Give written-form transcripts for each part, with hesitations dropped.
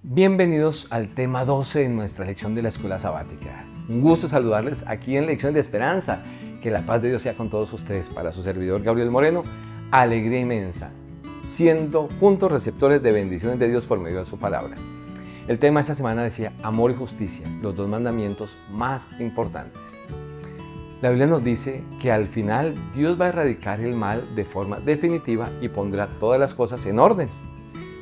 Bienvenidos al tema 12 de nuestra lección de la escuela sabática. Un gusto saludarles aquí en Lección de Esperanza. Que la paz de Dios sea con todos ustedes. Para su servidor Gabriel Moreno, alegría inmensa, siendo juntos receptores de bendiciones de Dios por medio de su palabra. El tema de esta semana decía amor y justicia, los dos mandamientos más importantes. La Biblia nos dice que al final Dios va a erradicar el mal de forma definitiva y pondrá todas las cosas en orden.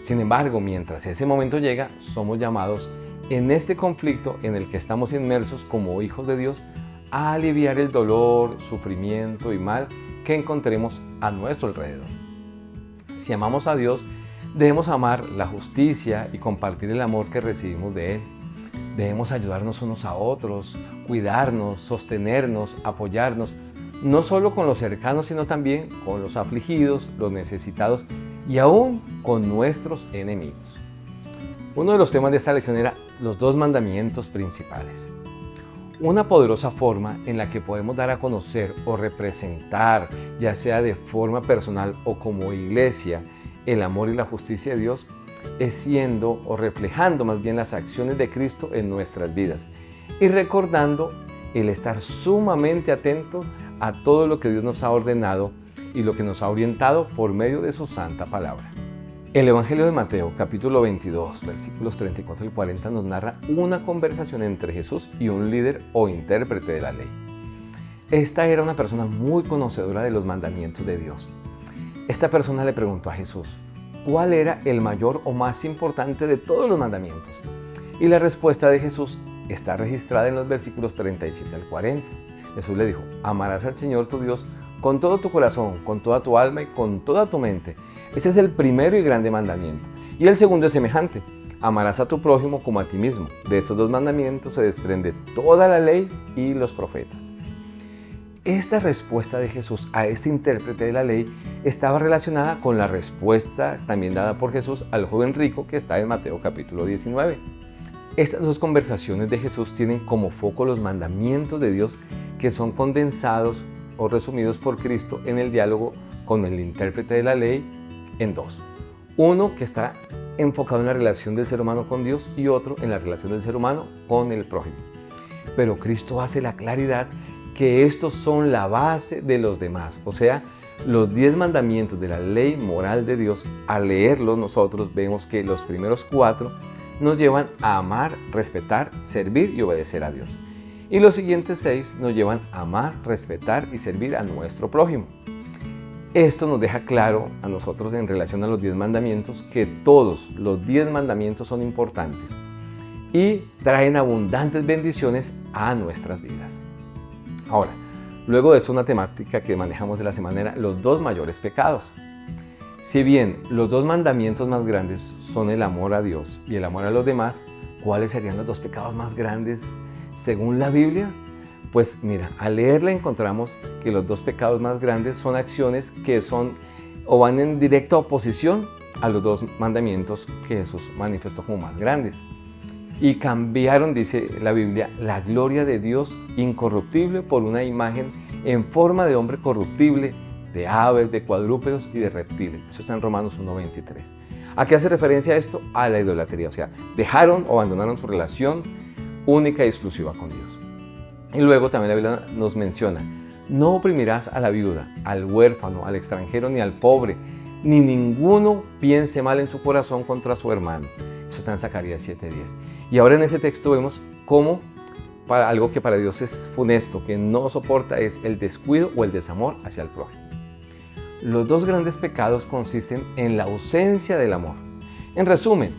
Sin embargo, mientras ese momento llega, somos llamados en este conflicto en el que estamos inmersos como hijos de Dios a aliviar el dolor, sufrimiento y mal que encontremos a nuestro alrededor. Si amamos a Dios, debemos amar la justicia y compartir el amor que recibimos de Él. Debemos ayudarnos unos a otros, cuidarnos, sostenernos, apoyarnos, no solo con los cercanos, sino también con los afligidos, los necesitados y aún con nuestros enemigos. Uno de los temas de esta lección era los dos mandamientos principales. Una poderosa forma en la que podemos dar a conocer o representar, ya sea de forma personal o como iglesia, el amor y la justicia de Dios, es siendo o reflejando más bien las acciones de Cristo en nuestras vidas y recordando el estar sumamente atento a todo lo que Dios nos ha ordenado y lo que nos ha orientado por medio de su santa palabra. El Evangelio de Mateo, capítulo 22, versículos 34 y 40, nos narra una conversación entre Jesús y un líder o intérprete de la ley. Esta era una persona muy conocedora de los mandamientos de Dios. Esta persona le preguntó a Jesús, ¿cuál era el mayor o más importante de todos los mandamientos? Y la respuesta de Jesús está registrada en los versículos 37 al 40. Jesús le dijo, amarás al Señor tu Dios con todo tu corazón, con toda tu alma y con toda tu mente. Ese es el primero y grande mandamiento. Y el segundo es semejante, amarás a tu prójimo como a ti mismo. De estos dos mandamientos se desprende toda la ley y los profetas. Esta respuesta de Jesús a este intérprete de la ley estaba relacionada con la respuesta también dada por Jesús al joven rico que está en Mateo capítulo 19. Estas dos conversaciones de Jesús tienen como foco los mandamientos de Dios que son condensados o resumidos por Cristo en el diálogo con el intérprete de la ley en dos. Uno que está enfocado en la relación del ser humano con Dios y otro en la relación del ser humano con el prójimo. Pero Cristo hace la claridad que estos son la base de los demás, o sea, los 10 mandamientos de la ley moral de Dios. Al leerlos nosotros vemos que los primeros 4 nos llevan a amar, respetar, servir y obedecer a Dios. Y los siguientes 6 nos llevan a amar, respetar y servir a nuestro prójimo. Esto nos deja claro a nosotros en relación a los 10 mandamientos que todos los 10 mandamientos son importantes y traen abundantes bendiciones a nuestras vidas. Ahora, luego de eso una temática que manejamos de la semana era los dos mayores pecados. Si bien los dos mandamientos más grandes son el amor a Dios y el amor a los demás, ¿cuáles serían los dos pecados más grandes según la Biblia? Pues mira, al leerla encontramos que los dos pecados más grandes son acciones que son o van en directa oposición a los dos mandamientos que Jesús manifestó como más grandes. Y cambiaron, dice la Biblia, la gloria de Dios incorruptible por una imagen en forma de hombre corruptible, de aves, de cuadrúpedos y de reptiles. Eso está en Romanos 1:23. ¿A qué hace referencia esto? A la idolatría, o sea, dejaron o abandonaron su relación única y exclusiva con Dios. Y luego también la Biblia nos menciona, no oprimirás a la viuda, al huérfano, al extranjero ni al pobre, ni ninguno piense mal en su corazón contra su hermano. Eso está en Zacarías 7:10. Y ahora en ese texto vemos cómo para algo que para Dios es funesto, que no soporta, es el descuido o el desamor hacia el prójimo. Los dos grandes pecados consisten en la ausencia del amor. En resumen,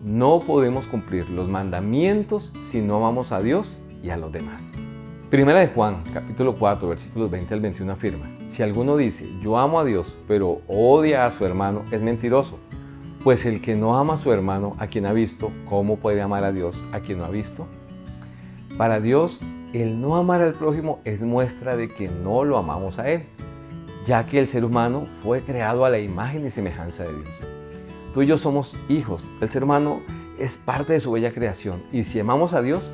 no podemos cumplir los mandamientos si no amamos a Dios y a los demás. Primera de Juan, capítulo 4, versículos 20 al 21 afirma, si alguno dice, yo amo a Dios, pero odia a su hermano, es mentiroso. Pues el que no ama a su hermano, a quien ha visto, ¿cómo puede amar a Dios, a quien no ha visto? Para Dios, el no amar al prójimo es muestra de que no lo amamos a Él, ya que el ser humano fue creado a la imagen y semejanza de Dios. Tú y yo somos hijos, el ser humano es parte de su bella creación, y si amamos a Dios,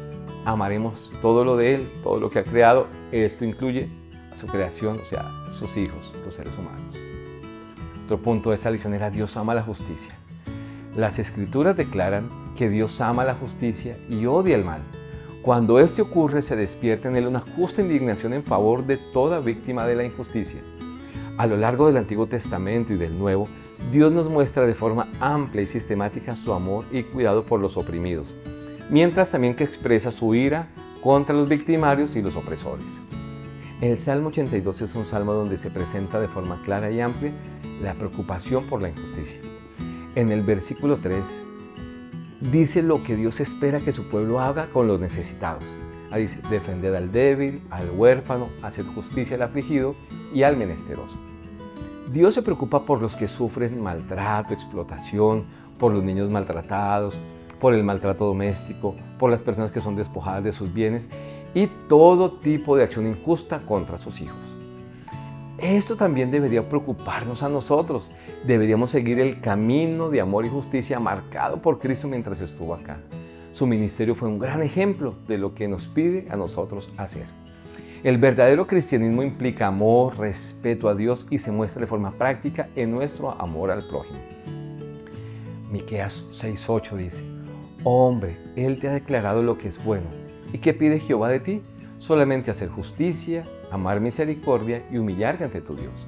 amaremos todo lo de Él, todo lo que ha creado. Esto incluye a su creación, o sea, sus hijos, los seres humanos. Otro punto de esta lección era Dios ama la justicia. Las Escrituras declaran que Dios ama la justicia y odia el mal. Cuando esto ocurre, se despierta en él una justa indignación en favor de toda víctima de la injusticia. A lo largo del Antiguo Testamento y del Nuevo, Dios nos muestra de forma amplia y sistemática su amor y cuidado por los oprimidos, mientras también que expresa su ira contra los victimarios y los opresores. El Salmo 82 es un salmo donde se presenta de forma clara y amplia la preocupación por la injusticia. En el versículo 3 dice lo que Dios espera que su pueblo haga con los necesitados. Ahí dice, defended al débil, al huérfano, haced justicia al afligido y al menesteroso. Dios se preocupa por los que sufren maltrato, explotación, por los niños maltratados, por el maltrato doméstico, por las personas que son despojadas de sus bienes y todo tipo de acción injusta contra sus hijos. Esto también debería preocuparnos a nosotros. Deberíamos seguir el camino de amor y justicia marcado por Cristo mientras estuvo acá. Su ministerio fue un gran ejemplo de lo que nos pide a nosotros hacer. El verdadero cristianismo implica amor, respeto a Dios y se muestra de forma práctica en nuestro amor al prójimo. Miqueas 6:8 dice, hombre, Él te ha declarado lo que es bueno. ¿Y qué pide Jehová de ti? Solamente hacer justicia, amar misericordia y humillarte ante tu Dios.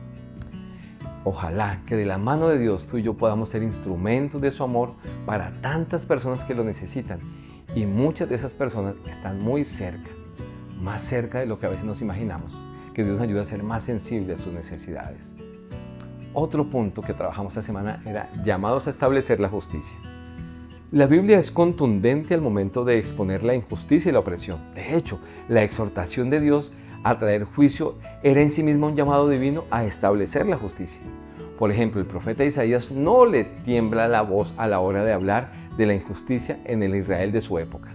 Ojalá que de la mano de Dios tú y yo podamos ser instrumentos de su amor para tantas personas que lo necesitan. Y muchas de esas personas están muy cerca, más cerca de lo que a veces nos imaginamos. Que Dios nos ayude a ser más sensibles a sus necesidades. Otro punto que trabajamos esta semana era llamados a establecer la justicia. La Biblia es contundente al momento de exponer la injusticia y la opresión. De hecho, la exhortación de Dios a traer juicio era en sí misma un llamado divino a establecer la justicia. Por ejemplo, el profeta Isaías no le tiembla la voz a la hora de hablar de la injusticia en el Israel de su época.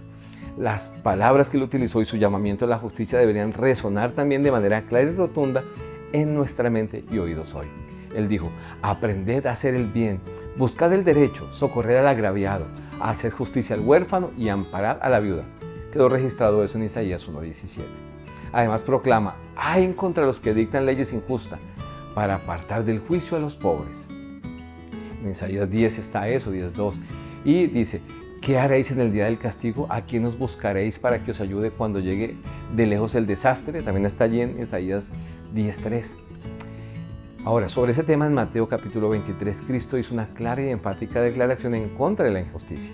Las palabras que él utilizó y su llamamiento a la justicia deberían resonar también de manera clara y rotunda en nuestra mente y oídos hoy. Él dijo, aprended a hacer el bien, buscad el derecho, socorrer al agraviado, hacer justicia al huérfano y amparar a la viuda. Quedó registrado eso en Isaías 1:17. Además proclama, ay contra los que dictan leyes injustas, para apartar del juicio a los pobres. En Isaías 10 está eso, 10:2, y dice, ¿qué haréis en el día del castigo? ¿A quién os buscaréis para que os ayude cuando llegue de lejos el desastre? También está allí en Isaías 10:3. Ahora, sobre ese tema en Mateo capítulo 23, Cristo hizo una clara y enfática declaración en contra de la injusticia.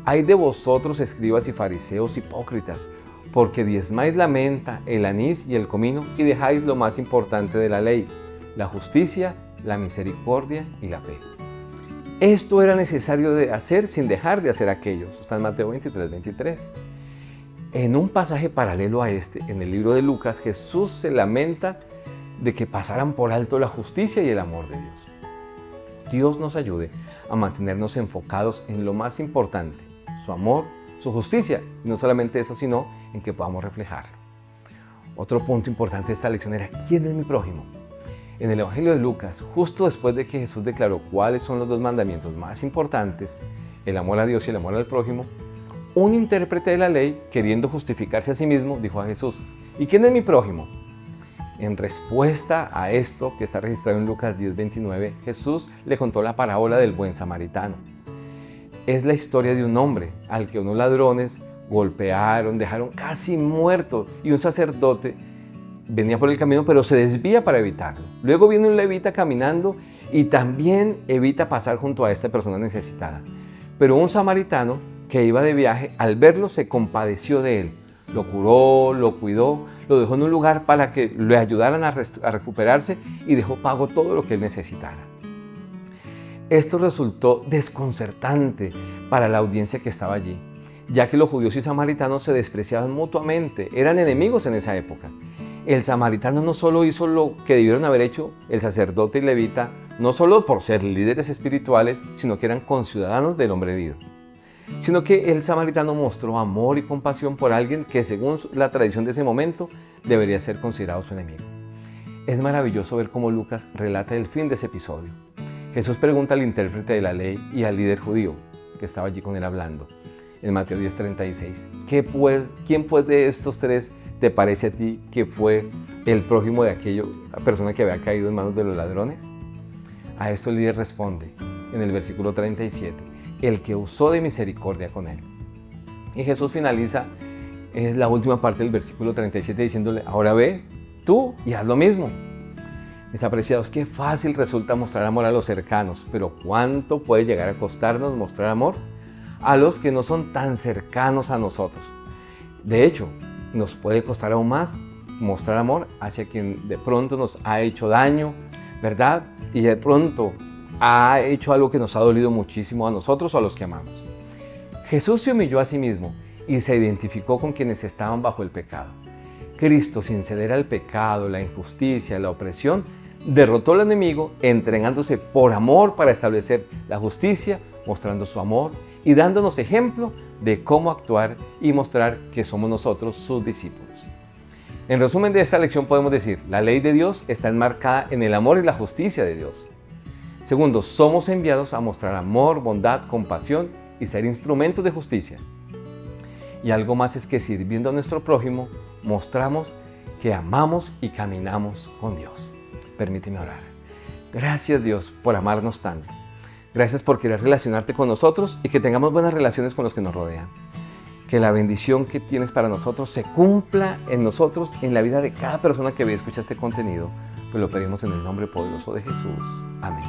Ay de vosotros, escribas y fariseos hipócritas, porque diezmáis la menta, el anís y el comino y dejáis lo más importante de la ley, la justicia, la misericordia y la fe. Esto era necesario de hacer sin dejar de hacer aquello. Eso está en Mateo 23:23. En un pasaje paralelo a este, en el libro de Lucas, Jesús se lamenta de que pasaran por alto la justicia y el amor de Dios. Dios nos ayude a mantenernos enfocados en lo más importante, su amor, su justicia, y no solamente eso, sino en que podamos reflejarlo. Otro punto importante de esta lección era, ¿quién es mi prójimo? En el Evangelio de Lucas, justo después de que Jesús declaró cuáles son los dos mandamientos más importantes, el amor a Dios y el amor al prójimo, un intérprete de la ley, queriendo justificarse a sí mismo, dijo a Jesús, ¿y quién es mi prójimo? En respuesta a esto, que está registrado en Lucas 10:29, Jesús le contó la parábola del buen samaritano. Es la historia de un hombre al que unos ladrones golpearon, dejaron casi muerto, y un sacerdote venía por el camino, pero se desvía para evitarlo. Luego viene un levita caminando y también evita pasar junto a esta persona necesitada. Pero un samaritano que iba de viaje, al verlo se compadeció de él. Lo curó, lo cuidó, lo dejó en un lugar para que le ayudaran a recuperarse y dejó pago todo lo que él necesitara. Esto resultó desconcertante para la audiencia que estaba allí, ya que los judíos y samaritanos se despreciaban mutuamente, eran enemigos en esa época. El samaritano no solo hizo lo que debieron haber hecho el sacerdote y levita, no solo por ser líderes espirituales, sino que eran conciudadanos del hombre herido, sino que el samaritano mostró amor y compasión por alguien que, según la tradición de ese momento, debería ser considerado su enemigo. Es maravilloso ver cómo Lucas relata el fin de ese episodio. Jesús pregunta al intérprete de la ley y al líder judío que estaba allí con él hablando, en Mateo 10:36, ¿quién pues de estos tres te parece a ti que fue el prójimo de la persona que había caído en manos de los ladrones? A esto el líder responde en el versículo 37, el que usó de misericordia con él. Y Jesús finaliza la última parte del versículo 37 diciéndole, ahora ve tú y haz lo mismo. Mis apreciados, qué fácil resulta mostrar amor a los cercanos, pero ¿cuánto puede llegar a costarnos mostrar amor a los que no son tan cercanos a nosotros? De hecho, nos puede costar aún más mostrar amor hacia quien de pronto nos ha hecho daño, ¿verdad? Y de pronto ha hecho algo que nos ha dolido muchísimo a nosotros o a los que amamos. Jesús se humilló a sí mismo y se identificó con quienes estaban bajo el pecado. Cristo, sin ceder al pecado, la injusticia, la opresión, derrotó al enemigo entregándose por amor para establecer la justicia, mostrando su amor y dándonos ejemplo de cómo actuar y mostrar que somos nosotros sus discípulos. En resumen de esta lección podemos decir, la ley de Dios está enmarcada en el amor y la justicia de Dios. Segundo, somos enviados a mostrar amor, bondad, compasión y ser instrumentos de justicia. Y algo más es que sirviendo a nuestro prójimo, mostramos que amamos y caminamos con Dios. Permíteme orar. Gracias Dios por amarnos tanto. Gracias por querer relacionarte con nosotros y que tengamos buenas relaciones con los que nos rodean. Que la bendición que tienes para nosotros se cumpla en nosotros, en la vida de cada persona que ve y escucha este contenido. Pues lo pedimos en el nombre poderoso de Jesús. Amén.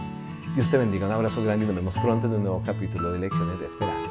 Dios te bendiga. Un abrazo grande y nos vemos pronto en un nuevo capítulo de Lecciones de Esperanza.